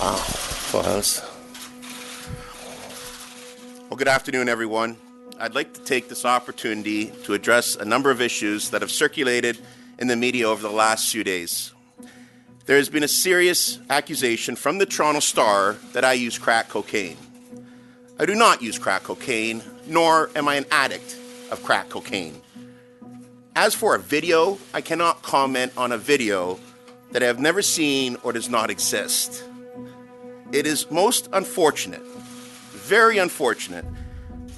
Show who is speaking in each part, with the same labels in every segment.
Speaker 1: Full house. Well, good afternoon, everyone. I'd like to take this opportunity to address a number of issues that have circulated in the media over the last few days. There has been a serious accusation from the Toronto Star that I use crack cocaine. I do not use crack cocaine, nor am I an addict of crack cocaine. As for a video, I cannot comment on a video that I have never seen or does not exist. It is most unfortunate, very unfortunate,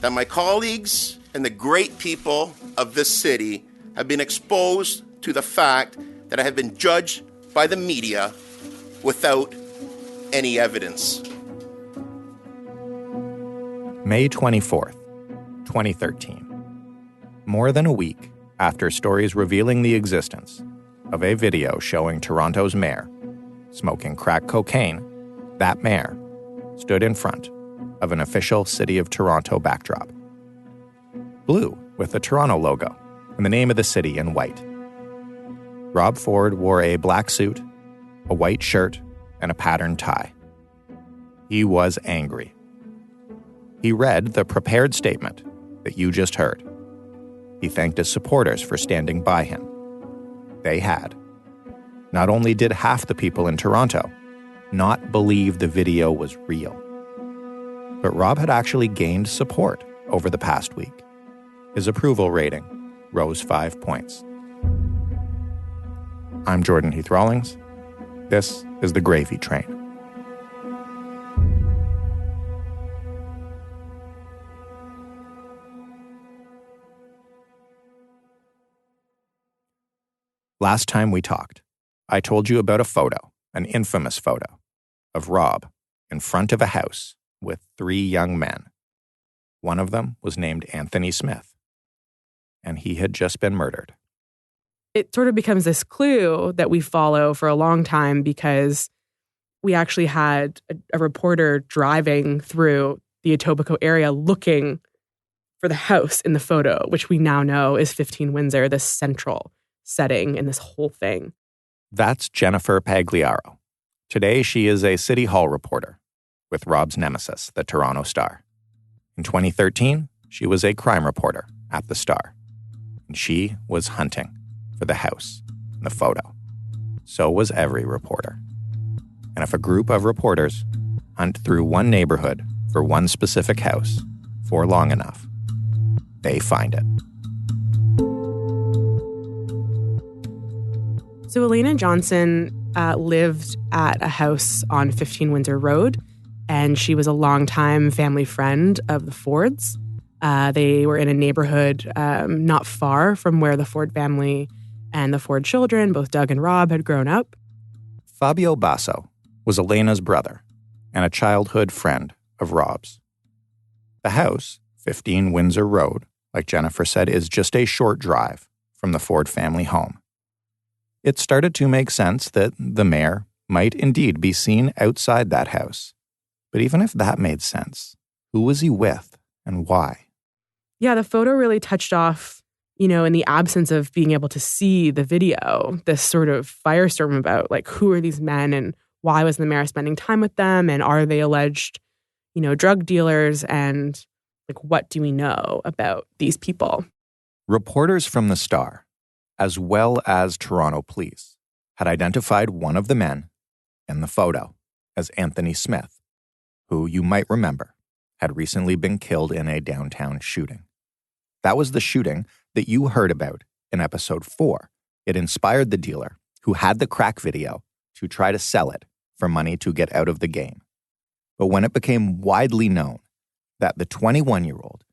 Speaker 1: that my colleagues and the great people of this city have been exposed to the fact that I have been judged by the media without any evidence.
Speaker 2: May 24th, 2013. More than a week after stories revealing the existence of a video showing Toronto's mayor smoking crack cocaine, that mayor stood in front of an official City of Toronto backdrop. Blue with the Toronto logo and the name of the city in white. Rob Ford wore a black suit, a white shirt, and a patterned tie. He was angry. He read the prepared statement that you just heard. He thanked his supporters for standing by him. They had. Not only did half the people in Toronto not believe the video was real, but Rob had actually gained support over the past week. His approval rating rose 5 points. I'm Jordan Heath Rawlings. This is The Gravy Train. Last time we talked, I told you about a photo, an infamous photo, of Rob in front of a house with 3 young men. One of them was named Anthony Smith, and he had just been murdered.
Speaker 3: It sort of becomes this clue that we follow for a long time because we actually had a reporter driving through the Etobicoke area looking for the house in the photo, which we now know is 15 Windsor, the central setting in this whole thing.
Speaker 2: That's Jennifer Pagliaro. Today, she is a City Hall reporter with Rob's nemesis, the Toronto Star. In 2013, she was a crime reporter at the Star, and she was hunting for the house in the photo. So was every reporter. And if a group of reporters hunt through one neighborhood for one specific house for long enough, they find it.
Speaker 3: So Elena Johnson lived at a house on 15 Windsor Road, and she was a longtime family friend of the Fords. They were in a neighborhood not far from where the Ford family and the Ford children, both Doug and Rob, had grown up.
Speaker 2: Fabio Basso was Elena's brother and a childhood friend of Rob's. The house, 15 Windsor Road, like Jennifer said, is just a short drive from the Ford family home. It started to make sense that the mayor might indeed be seen outside that house. But even if that made sense, who was he with and why?
Speaker 3: Yeah, the photo really touched off, in the absence of being able to see the video, this sort of firestorm about, who are these men and why was the mayor spending time with them? And are they alleged, drug dealers? And, what do we know about these people?
Speaker 2: Reporters from the Star, as well as Toronto police, had identified one of the men in the photo as Anthony Smith, who you might remember had recently been killed in a downtown shooting. That was the shooting that you heard about in episode 4. It inspired the dealer who had the crack video to try to sell it for money to get out of the game. But when it became widely known that the 21-year-old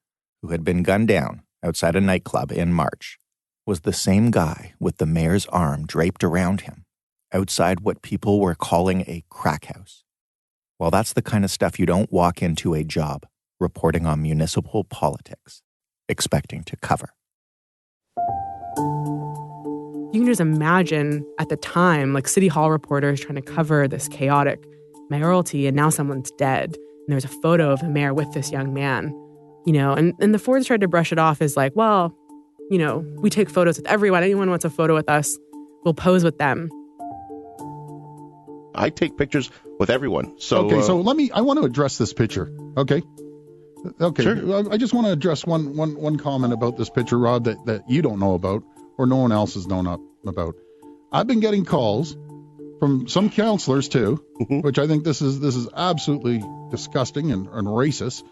Speaker 2: who had been gunned down outside a nightclub in March was the same guy with the mayor's arm draped around him outside what people were calling a crack house. Well, that's the kind of stuff you don't walk into a job reporting on municipal politics expecting to cover.
Speaker 3: You can just imagine at the time, City Hall reporters trying to cover this chaotic mayoralty, and now someone's dead. And there's a photo of the mayor with this young man, and the Fords tried to brush it off as we take photos with everyone. Anyone wants a photo with us, we'll pose with them.
Speaker 4: I take pictures with everyone. So
Speaker 5: okay, so I want to address this picture. Okay.
Speaker 4: Sure.
Speaker 5: I just want to address one comment about this picture, Rod, that you don't know about or no one else has known about. I've been getting calls from some counselors too, which I think this is absolutely disgusting and racist.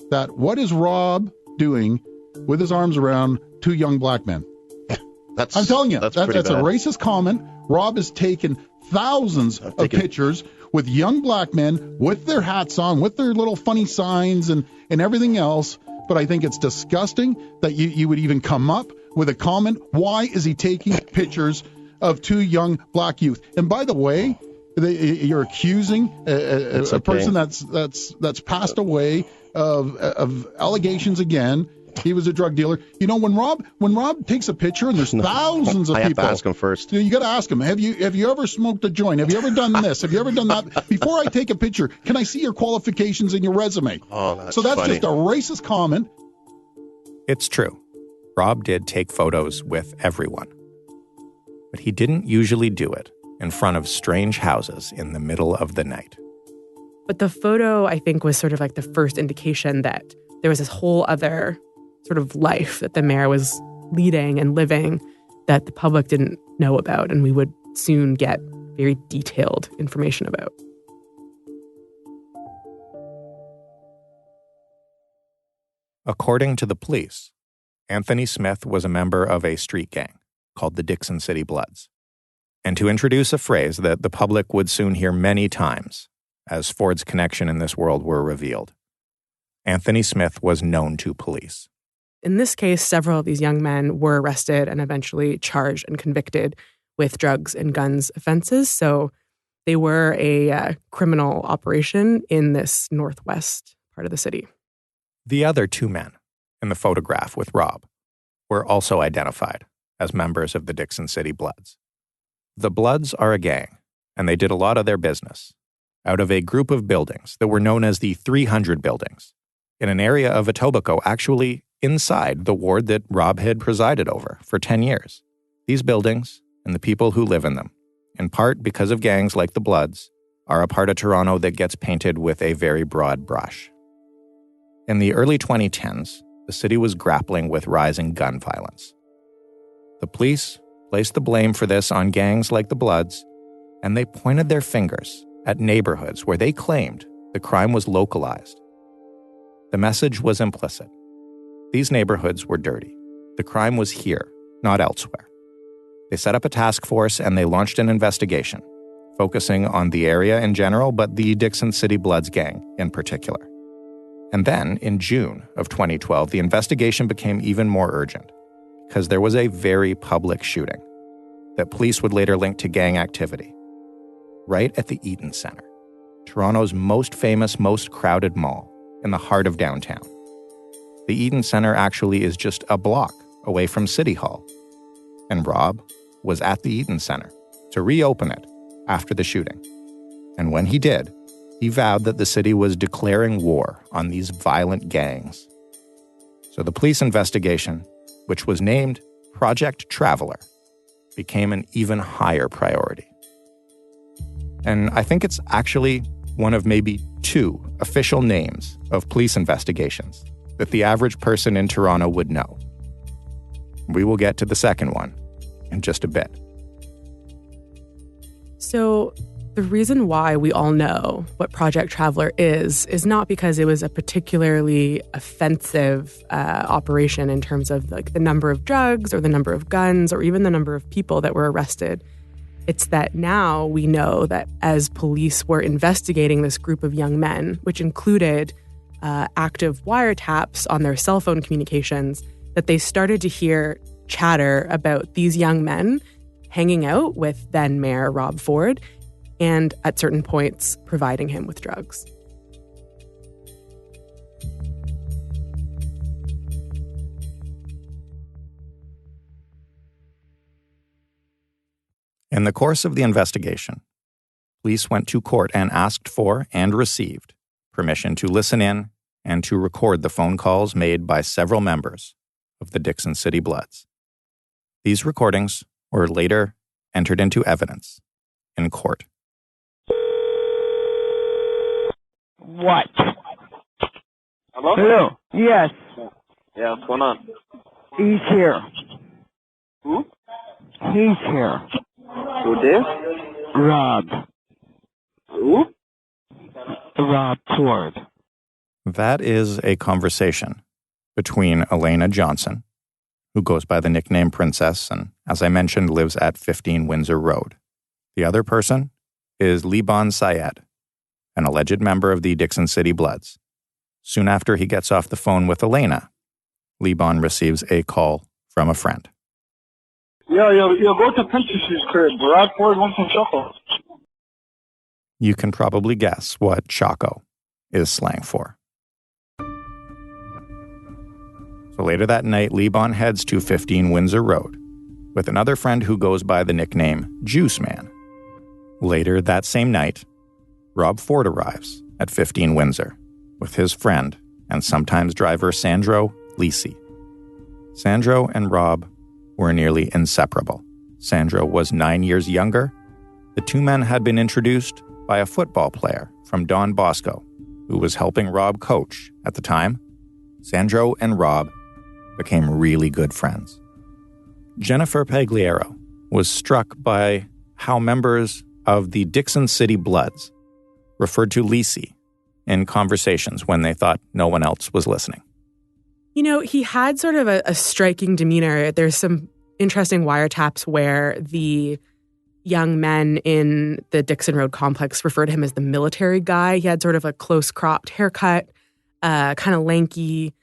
Speaker 5: That what is Rob doing with his arms around two young black men? I'm telling you, that's a racist comment. Rob has taken thousands of pictures with young black men with their hats on, with their little funny signs and everything else. But I think it's disgusting that you would even come up with a comment. Why is he taking pictures of two young black youth? And by the way, you're accusing a person that's passed away of allegations again. He was a drug dealer. You know, when Rob takes a picture and there's thousands of people, I have
Speaker 4: to ask him first.
Speaker 5: You got to ask him. Have you ever smoked a joint? Have you ever done this? Have you ever done that? Before I take a picture, can I see your qualifications and your resume?
Speaker 4: Oh, that's
Speaker 5: so that's
Speaker 4: funny.
Speaker 5: just a racist comment.
Speaker 2: It's true. Rob did take photos with everyone. But he didn't usually do it in front of strange houses in the middle of the night.
Speaker 3: But the photo, I think, was sort of like the first indication that there was this whole other sort of life that the mayor was leading and living that the public didn't know about, and we would soon get very detailed information about.
Speaker 2: According to the police, Anthony Smith was a member of a street gang called the Dixon City Bloods. And to introduce a phrase that the public would soon hear many times as Ford's connection in this world were revealed, Anthony Smith was known to police.
Speaker 3: In this case, several of these young men were arrested and eventually charged and convicted with drugs and guns offenses. So they were a criminal operation in this northwest part of the city.
Speaker 2: The other two men in the photograph with Rob were also identified as members of the Dixon City Bloods. The Bloods are a gang, and they did a lot of their business out of a group of buildings that were known as the 300 buildings, in an area of Etobicoke actually inside the ward that Rob had presided over for 10 years. These buildings and the people who live in them, in part because of gangs like the Bloods, are a part of Toronto that gets painted with a very broad brush. In the early 2010s, the city was grappling with rising gun violence. The police placed the blame for this on gangs like the Bloods, and they pointed their fingers at neighborhoods where they claimed the crime was localized. The message was implicit. These neighborhoods were dirty. The crime was here, not elsewhere. They set up a task force and they launched an investigation, focusing on the area in general, but the Dixon City Bloods gang in particular. And then, in June of 2012, the investigation became even more urgent because there was a very public shooting that police would later link to gang activity right at the Eaton Centre, Toronto's most famous, most crowded mall in the heart of downtown. The Eaton Centre actually is just a block away from City Hall, and Rob was at the Eaton Centre to reopen it after the shooting. And when he did, he vowed that the city was declaring war on these violent gangs. So the police investigation, which was named Project Traveler, became an even higher priority. And I think it's actually one of maybe two official names of police investigations that the average person in Toronto would know. We will get to the second one in just a bit.
Speaker 3: So the reason why we all know what Project Traveler is not because it was a particularly offensive operation in terms of like the number of drugs or the number of guns or even the number of people that were arrested. It's that now we know that as police were investigating this group of young men, which included active wiretaps on their cell phone communications, that they started to hear chatter about these young men hanging out with then Mayor Rob Ford and at certain points providing him with drugs.
Speaker 2: In the course of the investigation, police went to court and asked for and received permission to listen in and to record the phone calls made by several members of the Dixon City Bloods. These recordings were later entered into evidence in court.
Speaker 6: What?
Speaker 7: Hello?
Speaker 6: Hello? Yes,
Speaker 7: Yeah, what's going on?
Speaker 6: he's here.
Speaker 7: Who?
Speaker 6: He's here.
Speaker 7: Who this?
Speaker 6: Rob.
Speaker 7: Who?
Speaker 6: Rob Ford.
Speaker 2: That is a conversation between Elena Johnson, who goes by the nickname Princess and, as I mentioned, lives at 15 Windsor Road. The other person is Liban Syed, an alleged member of the Dixon City Bloods. Soon after he gets off the phone with Elena, Liban receives a call from a friend.
Speaker 7: Yeah, go to Princess's crib. Brad Ford wants some chocolate.
Speaker 2: You can probably guess what Choco is slang for. So later that night, Liban heads to 15 Windsor Road with another friend who goes by the nickname Juice Man. Later that same night, Rob Ford arrives at 15 Windsor with his friend and sometimes driver Sandro Lisi. Sandro and Rob were nearly inseparable. Sandro was 9 years younger. The two men had been introduced by a football player from Don Bosco, who was helping Rob coach at the time. Sandro and Rob became really good friends. Jennifer Pagliaro was struck by how members of the Dixon City Bloods referred to Lisi in conversations when they thought no one else was listening.
Speaker 3: You know, he had sort of a striking demeanor. There's some interesting wiretaps where the young men in the Dixon Road complex referred to him as the military guy. He had sort of a close-cropped haircut, kind of lanky.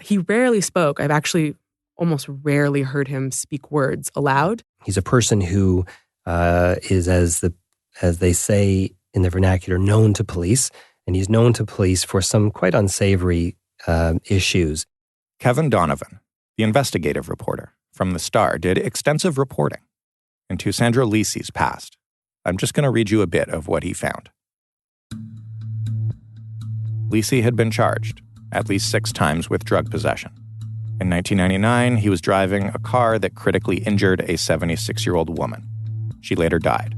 Speaker 3: He rarely spoke. I've actually almost rarely heard him speak words aloud.
Speaker 8: He's a person who is, as they say in the vernacular, known to police, and he's known to police for some quite unsavory issues.
Speaker 2: Kevin Donovan, the investigative reporter from The Star, did extensive reporting into Sandro Lisi's past. I'm just going to read you a bit of what he found. Lisi had been charged at least 6 times with drug possession. In 1999, he was driving a car that critically injured a 76-year-old woman. She later died.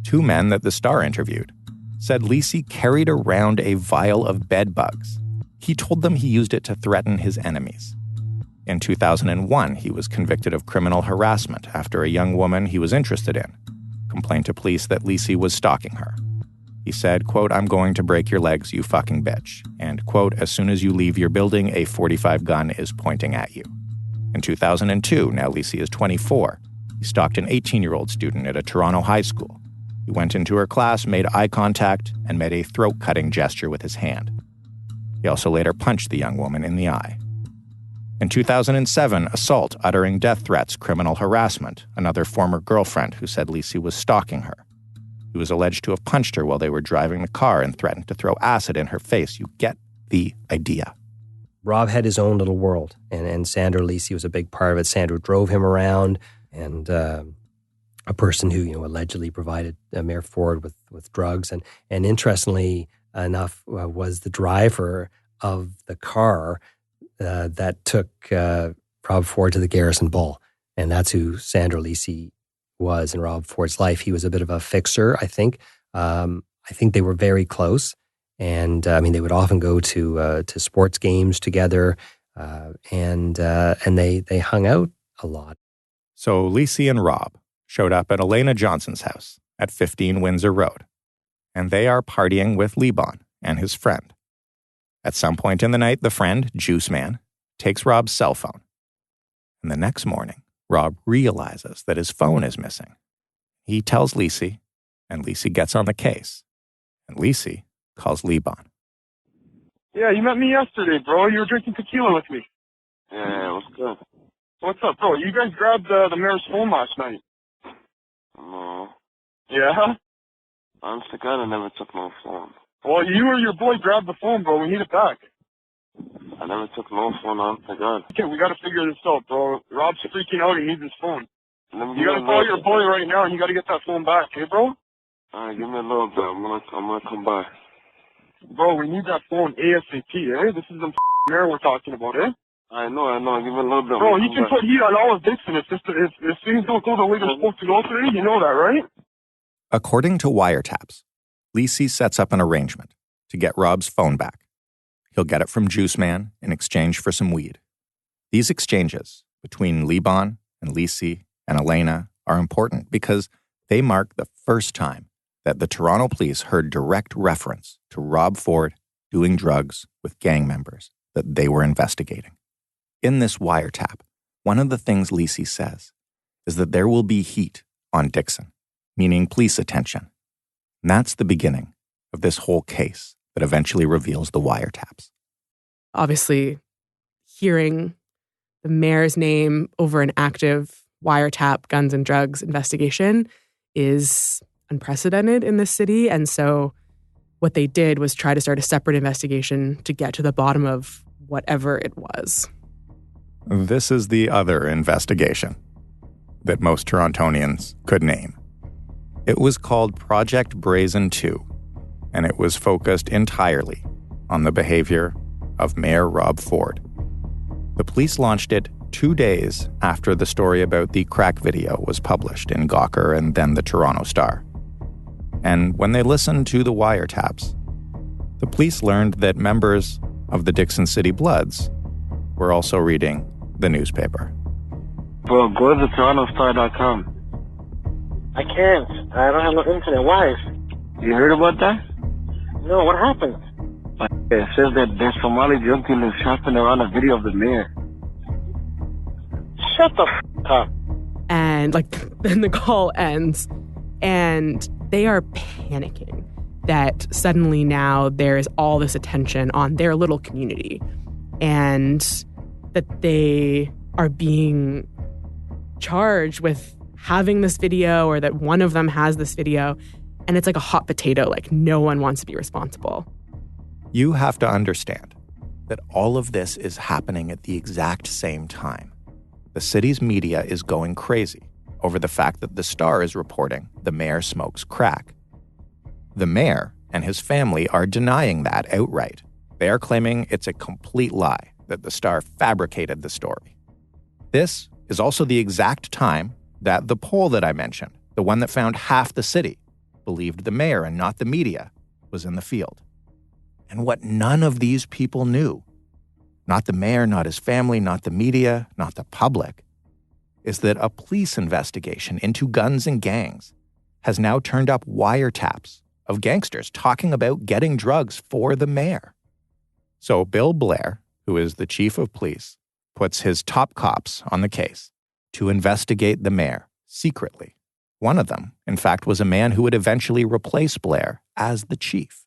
Speaker 2: 2 men that The Star interviewed said Lisi carried around a vial of bed bugs. He told them he used it to threaten his enemies. In 2001, he was convicted of criminal harassment after a young woman he was interested in complained to police that Lisi was stalking her. He said, quote, "I'm going to break your legs, you fucking bitch." And, quote, "As soon as you leave your building, a .45 gun is pointing at you." In 2002, now Lisi is 24, he stalked an 18-year-old student at a Toronto high school. He went into her class, made eye contact, and made a throat-cutting gesture with his hand. He also later punched the young woman in the eye. In 2007, assault, uttering death threats, criminal harassment, another former girlfriend who said Lisi was stalking her. He was alleged to have punched her while they were driving the car and threatened to throw acid in her face. You get the idea.
Speaker 8: Rob had his own little world, and Sandro Lisi was a big part of it. Sandro drove him around, and a person who allegedly provided Mayor Ford with drugs, and interestingly enough was the driver of the car that took Rob Ford to the Garrison Bull, and that's who Sandro Lisi was in Rob Ford's life. He was a bit of a fixer, I think. I think they were very close, and they would often go to sports games together, and they hung out a lot.
Speaker 2: So Lisi and Rob showed up at Elena Johnson's house at 15 Windsor Road, and they are partying with Liban and his friend. At some point in the night, the friend, Juice Man, takes Rob's cell phone. And the next morning, Rob realizes that his phone is missing. He tells Lisi, and Lisi gets on the case. And Lisi calls Liban.
Speaker 7: Yeah, you met me yesterday, bro. You were drinking tequila with me.
Speaker 9: Yeah, what's good?
Speaker 7: What's up, bro? You guys grabbed the mayor's phone last night.
Speaker 9: No.
Speaker 7: Yeah?
Speaker 9: Honest to God, I never took no phone.
Speaker 7: Well, you or your boy grabbed the phone, bro. We need it back.
Speaker 9: I never took no phone, honest to God.
Speaker 7: Okay, we gotta figure this out, bro. Rob's freaking out. He needs his phone.
Speaker 9: You
Speaker 7: gotta call your boy right now, and you gotta get that phone back, okay, bro?
Speaker 9: Alright, give me a little bit. I'm gonna come by.
Speaker 7: Bro, we need that phone ASAP, eh? This is the mayor we're talking about, eh?
Speaker 9: I know. Give me a little bit.
Speaker 7: Bro, he can put heat on all of Dixon if things don't go the way they're supposed to go today. You know that, right?
Speaker 2: According to wiretaps, Lisi sets up an arrangement to get Rob's phone back. He'll get it from Juice Man in exchange for some weed. These exchanges between Liban and Lisi and Elena are important because they mark the first time that the Toronto police heard direct reference to Rob Ford doing drugs with gang members that they were investigating. In this wiretap, one of the things Lisi says is that there will be heat on Dixon, meaning police attention. And that's the beginning of this whole case that eventually reveals the wiretaps.
Speaker 3: Obviously, hearing the mayor's name over an active wiretap guns and drugs investigation is unprecedented in this city. And so what they did was try to start a separate investigation to get to the bottom of whatever it was.
Speaker 2: This is the other investigation that most Torontonians could name. It was called Project Brazen II, and it was focused entirely on the behavior of Mayor Rob Ford. The police launched it 2 days after the story about the crack video was published in Gawker and then the Toronto Star. And when they listened to the wiretaps, the police learned that members of the Dixon City Bloods were also reading the newspaper.
Speaker 9: Bro, go to TorontoStar.com.
Speaker 6: I can't. I don't have no internet. Why?
Speaker 9: You heard about that?
Speaker 6: No, what happened?
Speaker 9: It says that there's Somali drug dealers shopping around a video of the mayor.
Speaker 6: Shut the up.
Speaker 3: And then the call ends and they are panicking that suddenly now there is all this attention on their little community and that they are being charged with having this video or that one of them has this video. And it's like a hot potato, like no one wants to be responsible.
Speaker 2: You have to understand that all of this is happening at the exact same time. The city's media is going crazy over the fact that the Star is reporting the mayor smokes crack. The mayor and his family are denying that outright. They are claiming it's a complete lie, that the Star fabricated the story. This is also the exact time that the poll that I mentioned, the one that found half the city believed the mayor and not the media, was in the field. And what none of these people knew, not the mayor, not his family, not the media, not the public, is that a police investigation into guns and gangs has now turned up wiretaps of gangsters talking about getting drugs for the mayor. So Bill Blair, who is the chief of police, puts his top cops on the case to investigate the mayor secretly. One of them, in fact, was a man who would eventually replace Blair as the chief.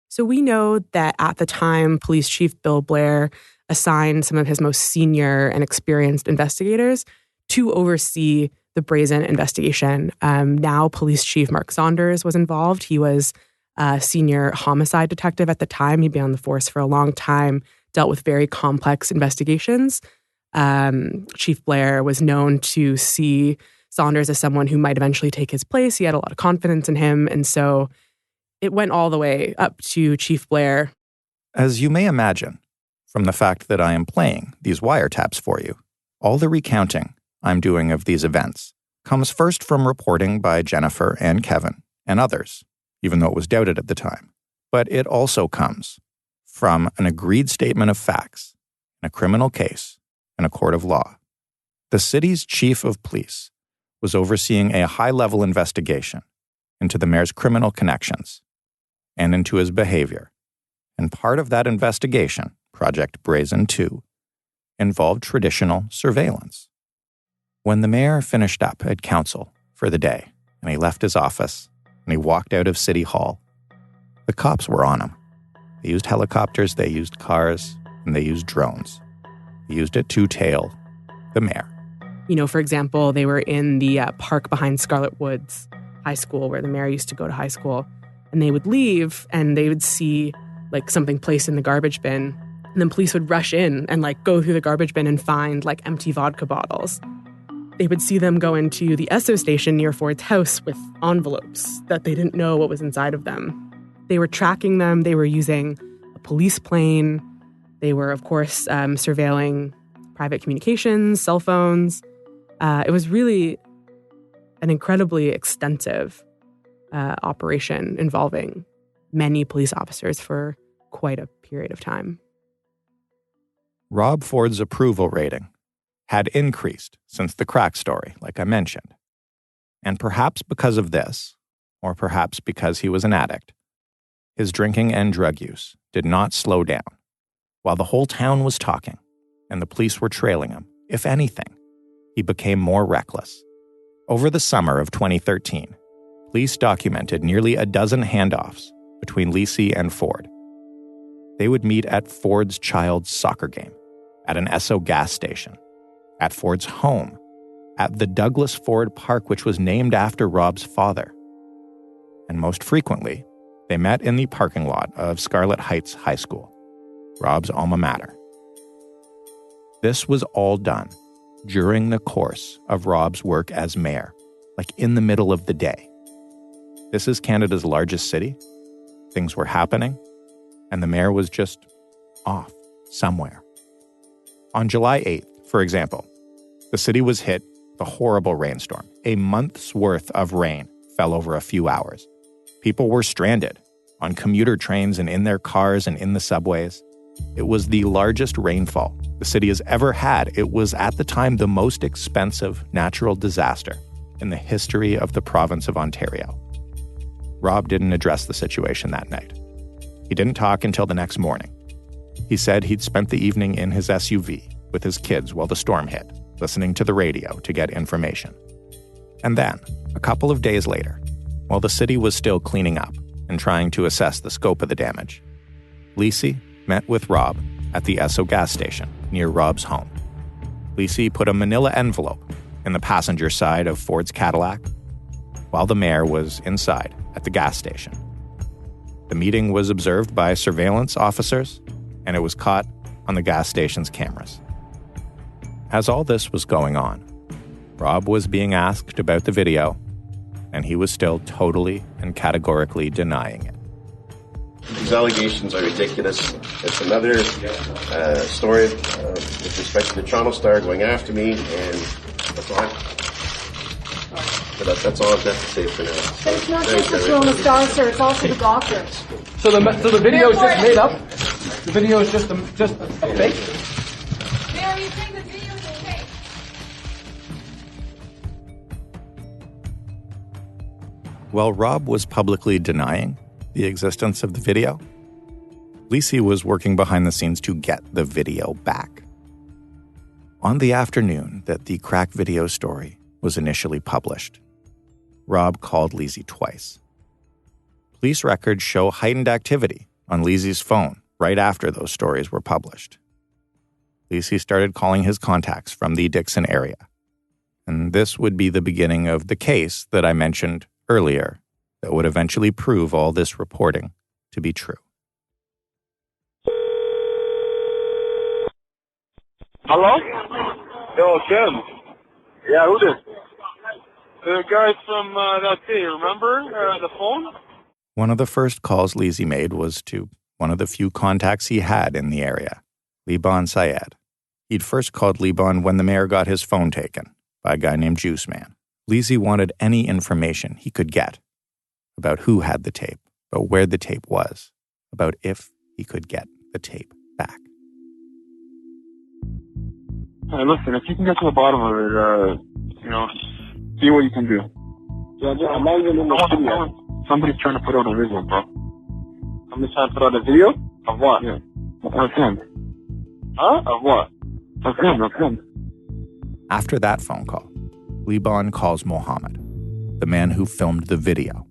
Speaker 3: So we know that at the time, Police Chief Bill Blair assigned some of his most senior and experienced investigators to oversee the Brazen investigation. Now, Police Chief Mark Saunders was involved. He was a senior homicide detective at the time. He'd been on the force for a long time, dealt with very complex investigations. Chief Blair was known to see Saunders as someone who might eventually take his place. He had a lot of confidence in him. And so it went all the way up to Chief Blair.
Speaker 2: As you may imagine, from the fact that I am playing these wiretaps for you, all the recounting I'm doing of these events comes first from reporting by Jennifer and Kevin and others, even though it was doubted at the time. But it also comes from an agreed statement of facts in a criminal case in a court of law. The city's chief of police was overseeing a high-level investigation into the mayor's criminal connections and into his behavior. And part of that investigation, Project Brazen II, involved traditional surveillance. When the mayor finished up at council for the day and he left his office and he walked out of City Hall, the cops were on him. They used helicopters, they used cars, and they used drones. They used it to tail the mayor.
Speaker 3: You know, for example, they were in the park behind Scarlet Woods High School where the mayor used to go to high school. And they would leave and they would see like something placed in the garbage bin. And then police would rush in and like go through the garbage bin and find like empty vodka bottles. They would see them go into the Esso station near Ford's house with envelopes that they didn't know what was inside of them. They were tracking them. They were using a police plane. They were, of course, surveilling private communications, cell phones. It was really an incredibly extensive operation involving many police officers for quite a period of time.
Speaker 2: Rob Ford's approval rating had increased since the crack story, like I mentioned. And perhaps because of this, or perhaps because he was an addict, his drinking and drug use did not slow down. While the whole town was talking and the police were trailing him, if anything, he became more reckless. Over the summer of 2013, police documented nearly a dozen handoffs between Lisi and Ford. They would meet at Ford's child's soccer game, at an Esso gas station, at Ford's home, at the Douglas Ford Park, which was named after Rob's father. And most frequently, they met in the parking lot of Scarlet Heights High School, Rob's alma mater. This was all done during the course of Rob's work as mayor, like in the middle of the day. This is Canada's largest city. Things were happening, and the mayor was just off somewhere. On July 8th, for example, the city was hit with a horrible rainstorm. A month's worth of rain fell over a few hours. People were stranded on commuter trains and in their cars and in the subways. It was the largest rainfall the city has ever had. It was at the time the most expensive natural disaster in the history of the province of Ontario. Rob didn't address the situation that night. He didn't talk until the next morning. He said he'd spent the evening in his SUV with his kids while the storm hit, listening to the radio to get information. And then, a couple of days later, while the city was still cleaning up and trying to assess the scope of the damage, Lisi met with Rob at the Esso gas station near Rob's home. Lisi put a manila envelope in the passenger side of Ford's Cadillac while the mayor was inside at the gas station. The meeting was observed by surveillance officers, and it was caught on the gas station's cameras. As all this was going on, Rob was being asked about the video, and he was still totally and categorically denying it.
Speaker 1: These allegations are ridiculous. It's another story with respect to the Toronto Star going after me, and that's all. But that's all I've got to say for now.
Speaker 10: But it's not just the Toronto Star, sir. It's also the doctor.
Speaker 11: So the video is just made up. The video is just a fake.
Speaker 10: Mayor, are you saying the video is fake?
Speaker 2: While Rob was publicly denying the existence of the video, Lisi was working behind the scenes to get the video back. On the afternoon that the crack video story was initially published, Rob called Lisi twice. Police records show heightened activity on Lisi's phone right after those stories were published. Lisi started calling his contacts from the Dixon area, and this would be the beginning of the case that I mentioned earlier that would eventually prove all this reporting to be true.
Speaker 7: Hello? Yo, Kim. Yeah, who this? The guy from that day, remember? The phone?
Speaker 2: One of the first calls Lisi made was to one of the few contacts he had in the area, Liban Syed. He'd first called Liban when the mayor got his phone taken by a guy named Juice Man. Lisi wanted any information he could get about who had the tape, about where the tape was, about if he could get the tape back.
Speaker 7: Hey, listen, if you can get to the bottom of it, see what you can do. I'm not even in the studio. Somebody's trying to put out a video, bro. Somebody's trying to put out a video? Of what? Yeah. Of him. Huh? Of what? Of him.
Speaker 2: After that phone call, Liban calls Mohammed, the man who filmed the video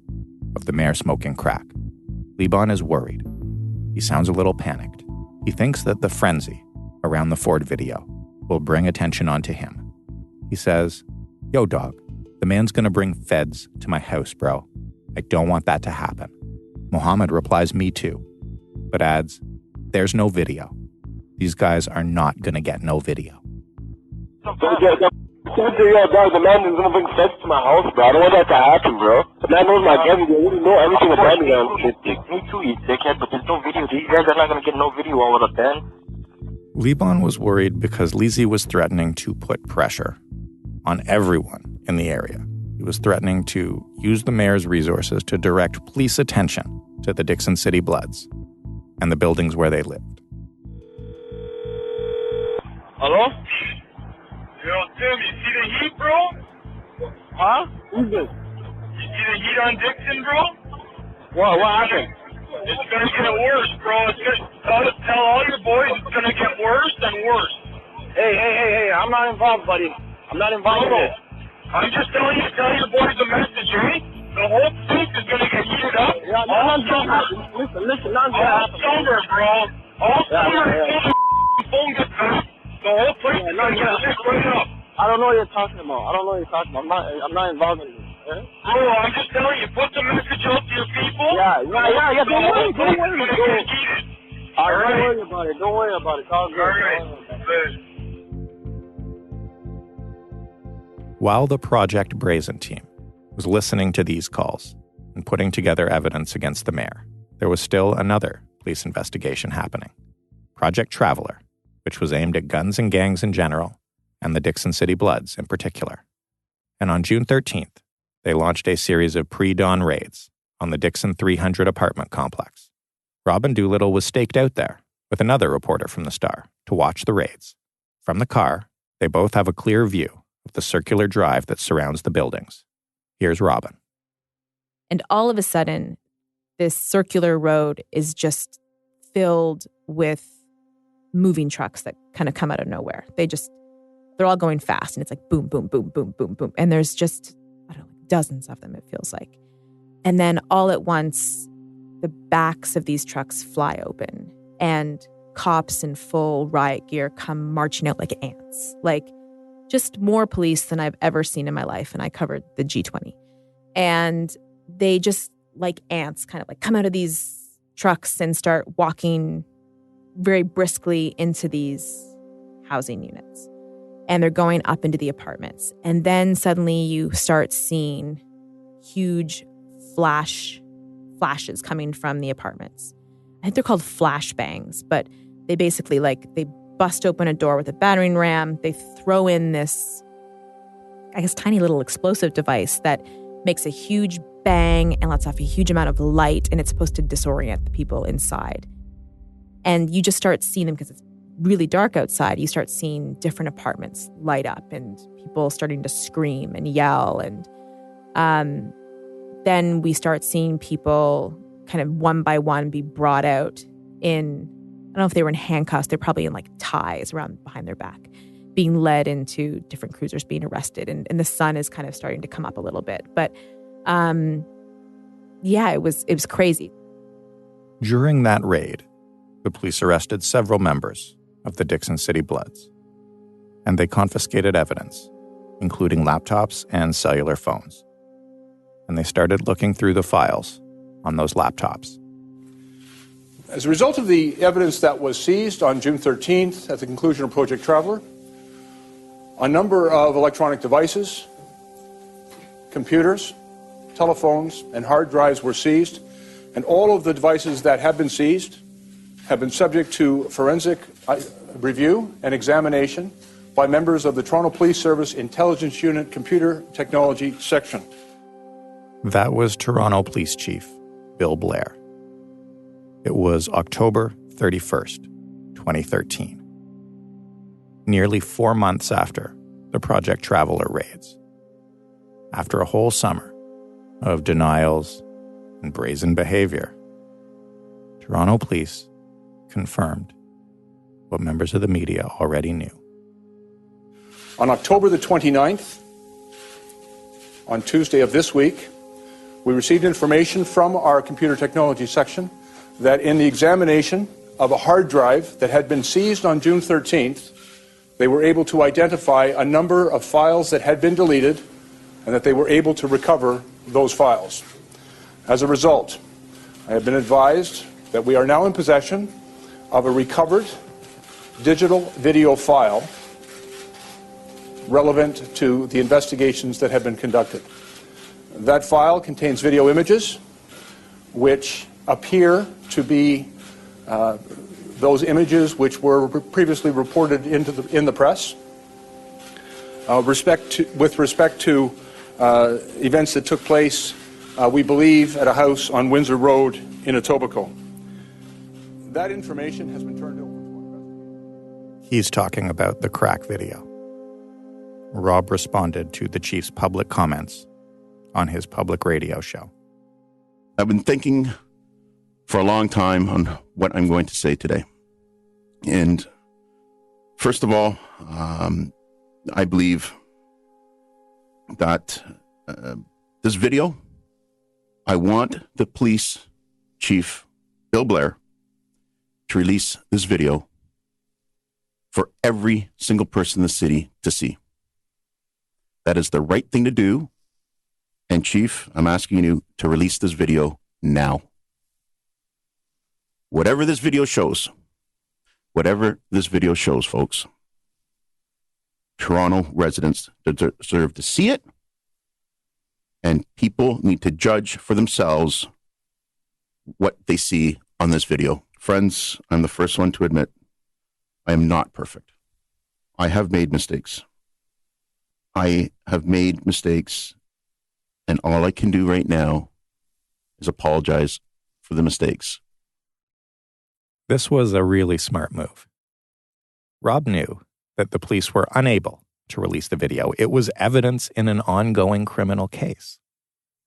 Speaker 2: of the mayor smoking crack. Liban is worried. He sounds a little panicked. He thinks that the frenzy around the Ford video will bring attention onto him. He says, "Yo, dog, the man's gonna bring feds to my house, bro. I don't want that to happen." Mohammed replies, "Me too," but adds, "There's no video. These guys are not gonna get no video."
Speaker 9: Yo, dog, the man is gonna bring feds to my house, bro. I don't want that to happen, bro. The man knows my gang. They already know everything about me, man.
Speaker 6: Me too, you dickhead, but there's no video. These guys are not gonna get no video all of that.
Speaker 2: Liban was worried because Lisi was threatening to put pressure on everyone in the area. He was threatening to use the mayor's resources to direct police attention to the Dixon City Bloods and the buildings where they lived.
Speaker 9: Hello? Yo, Tim, you see the heat, bro? Huh? Who's this? You see the heat on Dixon, bro? What happened? It's gonna get worse, bro. Tell all your boys it's gonna get worse and worse. Hey, I'm not involved, buddy. I'm not involved in this. I'm just telling you, tell your boys the message, eh? The whole place is gonna get heated up. Yeah, all summer. Listen, nothing's gonna happen. All summer, bro. All summer. Phone gets back. The whole place is gonna get lit right up. I don't know what you're talking about. I'm not involved in this. Yeah? Bro, I'm just telling you, put the message out to your people. Yeah. Don't worry. Don't worry about it. It's all good. All right.
Speaker 2: While the Project Brazen team was listening to these calls and putting together evidence against the mayor, there was still another police investigation happening, Project Traveler, which was aimed at guns and gangs in general and the Dixon City Bloods in particular. And on June 13th, they launched a series of pre-dawn raids on the Dixon 300 apartment complex. Robin Doolittle was staked out there with another reporter from the Star to watch the raids. From the car, they both have a clear view of the circular drive that surrounds the buildings. Here's Robin.
Speaker 12: And all of a sudden, this circular road is just filled with moving trucks that kind of come out of nowhere. They're all going fast, and it's like boom, boom, boom, boom, boom, boom. And there's just, dozens of them, it feels like. And then all at once, the backs of these trucks fly open, and cops in full riot gear come marching out like ants. Like, just more police than I've ever seen in my life, and I covered the G20. And they just, like ants, kind of like come out of these trucks and start walking very briskly into these housing units. And they're going up into the apartments. And then suddenly you start seeing huge flashes coming from the apartments. I think they're called flashbangs, but they basically they bust open a door with a battering ram. They throw in this, tiny little explosive device that makes a huge bang and lets off a huge amount of light, and it's supposed to disorient the people inside. And you just start seeing them because it's really dark outside. You start seeing different apartments light up and people starting to scream and yell. And then we start seeing people kind of one by one be brought out in, I don't know if they were in handcuffs, they're probably in ties around behind their back, being led into different cruisers, being arrested. And the sun is kind of starting to come up a little bit. But it was crazy.
Speaker 2: During that raid, the police arrested several members of the Dixon City Bloods, and they confiscated evidence, including laptops and cellular phones. And they started looking through the files on those laptops.
Speaker 13: As a result of the evidence that was seized on June 13th at the conclusion of Project Traveler, a number of electronic devices, computers, telephones, and hard drives were seized, and all of the devices that have been seized have been subject to forensic review and examination by members of the Toronto Police Service Intelligence Unit Computer Technology Section.
Speaker 2: That was Toronto Police Chief Bill Blair. It was October 31st, 2013. Nearly 4 months after the Project Traveler raids. After a whole summer of denials and brazen behavior, Toronto Police confirmed what members of the media already knew.
Speaker 13: On October the 29th, on Tuesday of this week, we received information from our computer technology section that in the examination of a hard drive that had been seized on June 13th, they were able to identify a number of files that had been deleted and that they were able to recover those files. As a result, I have been advised that we are now in possession of a recovered digital video file relevant to the investigations that have been conducted. That file contains video images which appear to be those images which were previously reported in the press with respect to events that took place we believe at a house on Windsor Road in Etobicoke. That information has been turned over to investigate.
Speaker 2: He's talking about the crack video. Rob responded to the chief's public comments on his public radio show.
Speaker 4: I've been thinking for a long time on what I'm going to say today. And first of all, I believe that this video, I want the police chief, Bill Blair, to release this video for every single person in the city to see. That is the right thing to do. And Chief, I'm asking you to release this video now. Whatever this video shows, folks, Toronto residents deserve to see it, and people need to judge for themselves what they see on this video. Friends, I'm the first one to admit I am not perfect. I have made mistakes. And all I can do right now is apologize for the mistakes.
Speaker 2: This was a really smart move. Rob knew that the police were unable to release the video. It was evidence in an ongoing criminal case.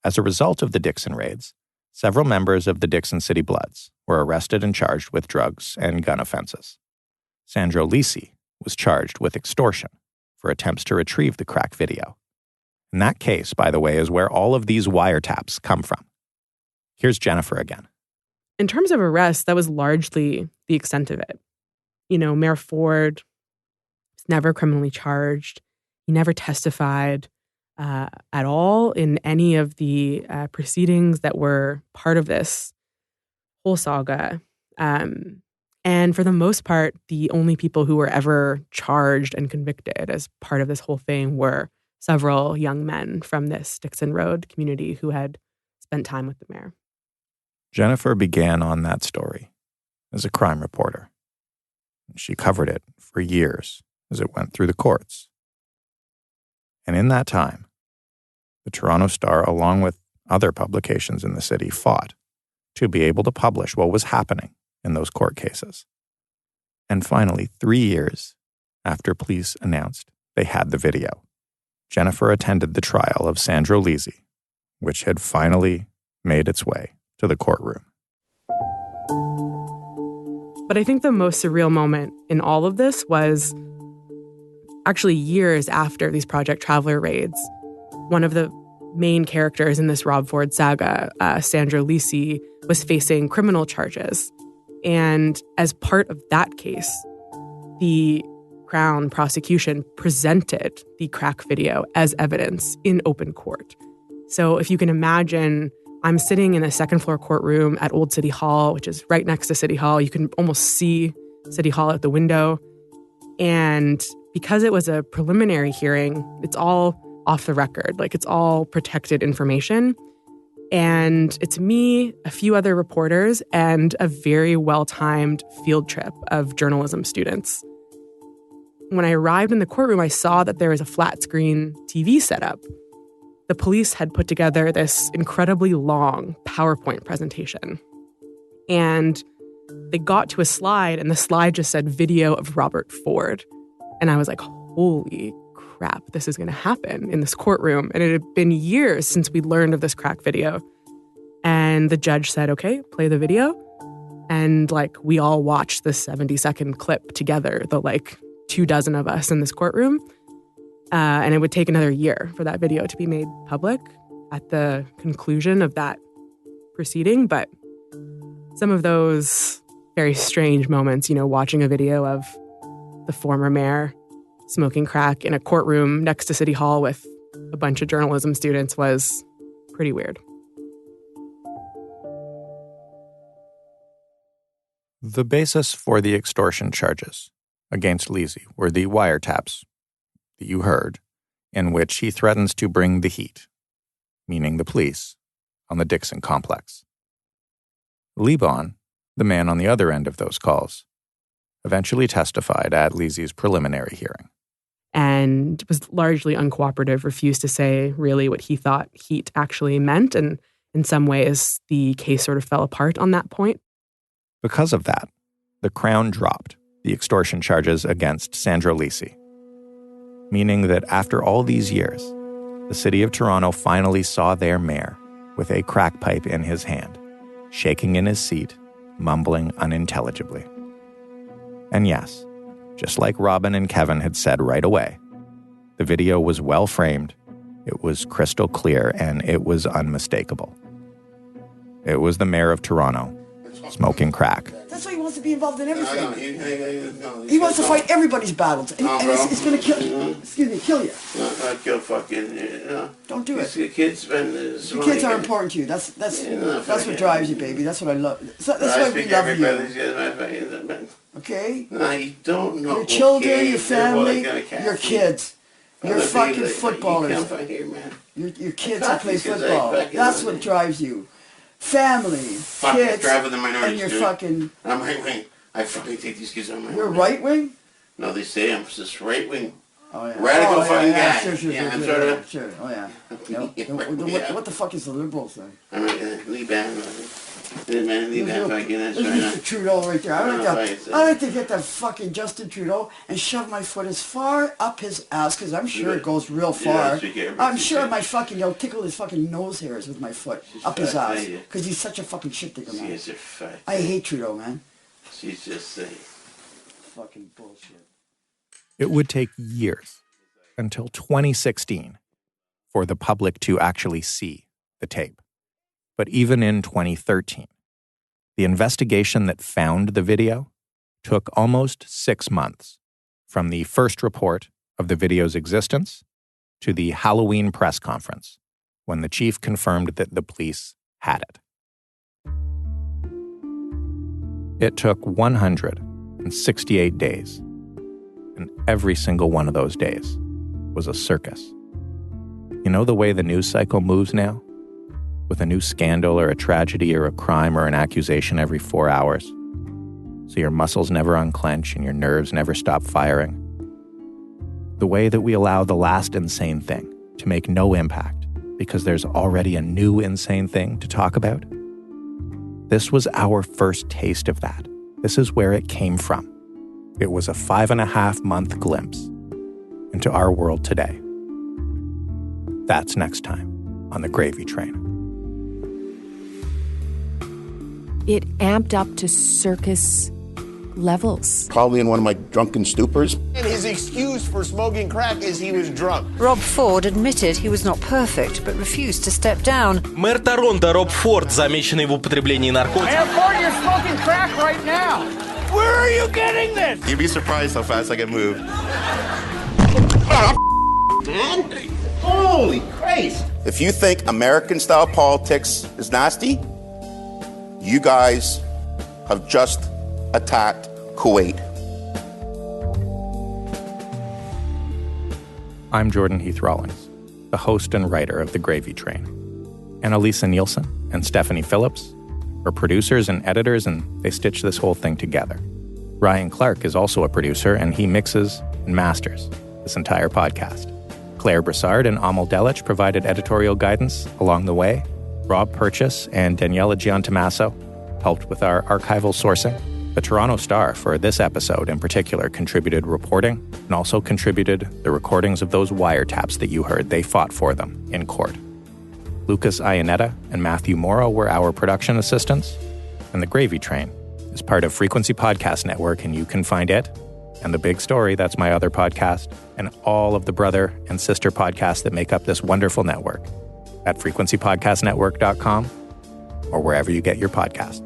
Speaker 2: As a result of the Dixon raids, several members of the Dixon City Bloods were arrested and charged with drugs and gun offenses. Sandro Lisi was charged with extortion for attempts to retrieve the crack video. And that case, by the way, is where all of these wiretaps come from. Here's Jennifer again.
Speaker 3: In terms of arrests, that was largely the extent of it. You know, Mayor Ford was never criminally charged. He never testified at all in any of the proceedings that were part of this whole saga. And for the most part, the only people who were ever charged and convicted as part of this whole thing were several young men from this Dixon Road community who had spent time with the mayor.
Speaker 2: Jennifer began on that story as a crime reporter. She covered it for years as it went through the courts. And in that time, the Toronto Star, along with other publications in the city, fought to be able to publish what was happening in those court cases. And finally, 3 years after police announced they had the video, Jennifer attended the trial of Sandro Lisi, which had finally made its way to the courtroom.
Speaker 3: But I think the most surreal moment in all of this was actually years after these Project Traveler raids. One of the main characters in this Rob Ford saga, Sandro Lisi, was facing criminal charges. And as part of that case, the Crown prosecution presented the crack video as evidence in open court. So if you can imagine, I'm sitting in a second floor courtroom at Old City Hall, which is right next to City Hall. You can almost see City Hall out the window. And because it was a preliminary hearing, it's all off the record. Like, it's all protected information. And it's me, a few other reporters, and a very well-timed field trip of journalism students. When I arrived in the courtroom, I saw that there was a flat screen TV set up. The police had put together this incredibly long PowerPoint presentation. And they got to a slide, and the slide just said video of Robert Ford. And I was like, holy crap, this is going to happen in this courtroom. And it had been years since we learned of this crack video. And the judge said, okay, play the video. And we all watched this 70-second clip together, the 24 of us in this courtroom. And it would take another year for that video to be made public at the conclusion of that proceeding. But some of those very strange moments, watching a video of the former mayor smoking crack in a courtroom next to City Hall with a bunch of journalism students was pretty weird.
Speaker 2: The basis for the extortion charges against Lisi were the wiretaps that you heard, in which he threatens to bring the heat, meaning the police, on the Dixon complex. Lebon, the man on the other end of those calls, eventually testified at Lisi's preliminary hearing.
Speaker 3: And was largely uncooperative, refused to say really what he thought heat actually meant. And in some ways, the case sort of fell apart on that point.
Speaker 2: Because of that, the Crown dropped the extortion charges against Sandro Lisi, meaning that after all these years, the city of Toronto finally saw their mayor with a crack pipe in his hand, shaking in his seat, mumbling unintelligibly. And yes, just like Robin and Kevin had said right away, the video was well framed, it was crystal clear, and it was unmistakable. It was the mayor of Toronto, smoking crack.
Speaker 14: That's why he wants to be involved in everything. He wants to fight everybody's battles, and it's going to kill you.
Speaker 1: Not kill fucking.
Speaker 14: Don't do it.
Speaker 1: The kids spend.
Speaker 14: Your kids are important to you. That's what drives you, baby. That's what I love. That's why we love you. Okay.
Speaker 1: No, you don't know.
Speaker 14: Your children, your family, your kids. Your fucking footballers. Your kids that play football. That's what drives you. Family, kids, and you're fucking...
Speaker 1: I'm right wing. I fucking take these kids on my
Speaker 14: You're right wing?
Speaker 1: No, they say I'm just right wing.
Speaker 14: Oh, yeah.
Speaker 1: Radical fucking guy.
Speaker 14: Sure. Oh, yeah. What the fuck is the liberals thing?
Speaker 1: I'm right, Lee Ban.
Speaker 14: There's Mr. Trudeau right there. I like to get that fucking Justin Trudeau and shove my foot as far up his ass, because I'm sure it goes real far. I'm sure I'll tickle his fucking nose hairs with my foot up his ass, because he's such a fucking shit digger, man. I hate Trudeau, man.
Speaker 1: She's just saying.
Speaker 14: Fucking bullshit.
Speaker 2: It would take years, until 2016, for the public to actually see the tape. But even in 2013, the investigation that found the video took almost 6 months, from the first report of the video's existence to the Halloween press conference, when the chief confirmed that the police had it. It took 168 days, and every single one of those days was a circus. You know the way the news cycle moves now? With a new scandal or a tragedy or a crime or an accusation every 4 hours. So your muscles never unclench and your nerves never stop firing. The way that we allow the last insane thing to make no impact because there's already a new insane thing to talk about. This was our first taste of that. This is where it came from. It was a 5.5-month glimpse into our world today. That's next time on The Gravy Train.
Speaker 15: It amped up to circus levels.
Speaker 4: Probably in one of my drunken stupors.
Speaker 16: And his excuse for smoking crack is he was drunk.
Speaker 17: Rob Ford admitted he was not perfect, but refused to step down.
Speaker 18: Мэр Торонто Роб Форд, замеченный в употреблении наркотиков.
Speaker 11: Mayor Ford, you're smoking crack right now. Where are you getting this?
Speaker 1: You'd be surprised how fast I can move.
Speaker 4: Man, holy Christ!
Speaker 1: If you think American-style politics is nasty, you guys have just attacked Kuwait.
Speaker 2: I'm Jordan Heath Rawlings, the host and writer of The Gravy Train. Annalisa Nielsen and Stephanie Phillips are producers and editors, and they stitch this whole thing together. Ryan Clark is also a producer, and he mixes and masters this entire podcast. Claire Brassard and Amal Delich provided editorial guidance along the way. Rob Purchase and Daniela Giantomasso helped with our archival sourcing. The Toronto Star, for this episode in particular, contributed reporting and also contributed the recordings of those wiretaps that you heard. They fought for them in court. Lucas Ionetta and Matthew Morrow were our production assistants. And The Gravy Train is part of Frequency Podcast Network, and you can find it and The Big Story, that's my other podcast, and all of the brother and sister podcasts that make up this wonderful network at frequencypodcastnetwork.com or wherever you get your podcasts.